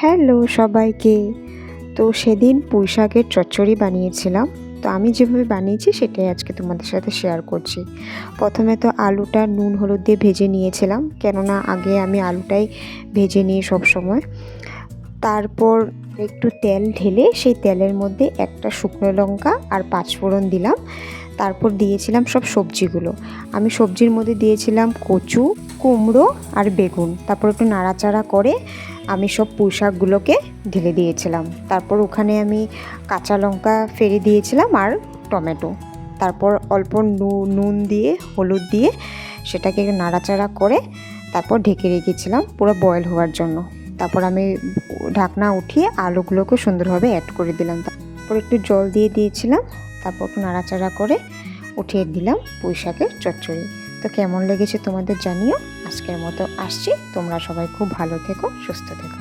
Hello সবাইকে। তো সেদিন পুঁই শাকের চচ্চড়ি বানিয়েছিলাম। তো আমি যেভাবে বানিয়েছি সেটাই আজকে তোমাদের সাথে শেয়ার করছি। প্রথমে তো আলুটা নুন হলুদ দিয়ে ভেজে নিয়েছিলাম, কেননা আগে আমি আলুটাই ভেজে নিই সবসময়। তারপর একটু তেল ঢেলে সেই তেলের মধ্যে একটা শুকনো লঙ্কা আর পাঁচফোড়ন দিলাম। তারপর দিয়েছিলাম সব সবজিগুলো। আমি সবজির মধ্যে দিয়েছিলাম কচু, কুমড়ো আর বেগুন। তারপর একটু নাড়াচাড়া করে আমি সব পুঁই শাকগুলোকে ঢেলে দিয়েছিলাম। তারপর ওখানে আমি কাঁচা লঙ্কা ফেলে দিয়েছিলাম আর টমেটো। তারপর অল্প নুন দিয়ে হলুদ দিয়ে সেটাকে নাড়াচাড়া করে তারপর ঢেকে রেখেছিলাম পুরো বয়েল হওয়ার জন্য। তারপর আমি ঢাকনা উঠিয়ে আলুগুলোকে সুন্দরভাবে অ্যাড করে দিলাম। তারপর একটু জল দিয়ে দিয়েছিলাম। তারপর একটু নাড়াচাড়া করে উঠিয়ে দিলাম পুঁই শাকের চচ্চড়ি। তো কেমন লেগেছে তোমাদের জানিও। আজকের মতো আসছি, তোমরা সবাই খুব ভালো থেকো, সুস্থ থেকো।